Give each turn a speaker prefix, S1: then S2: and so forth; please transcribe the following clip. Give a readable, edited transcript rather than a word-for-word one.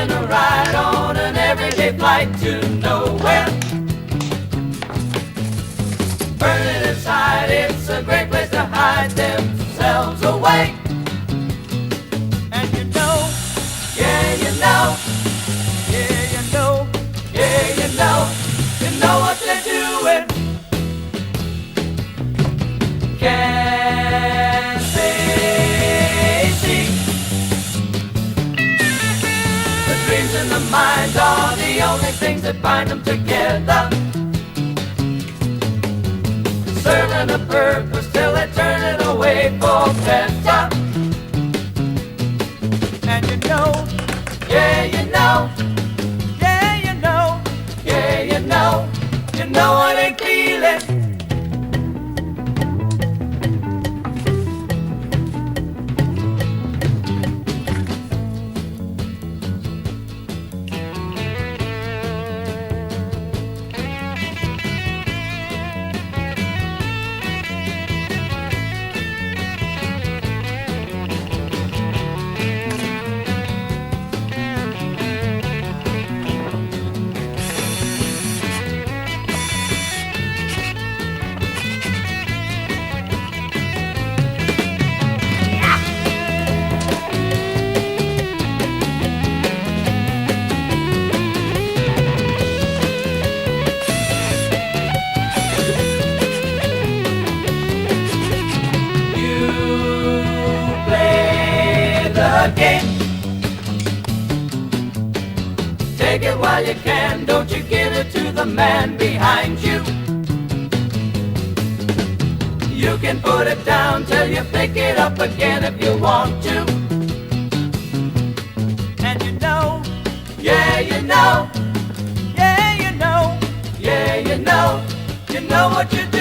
S1: taking a ride on an everyday flight to nowhere. Burning inside, it's a great place to hide themselves away. And you know, yeah, you know, yeah, you know, yeah, you know what they're doing. Can't they see? The dreams in the mind are the only things that bind them together, serving a purpose till they turn it away for better. And you know, yeah, you know, yeah, you know, yeah, you know what they feeling. Game. Take it while you can, don't you give it to the man behind you. You can put it down till you pick it up again if you want to. And you know, yeah, you know, yeah, you know, yeah, you know what you're doing.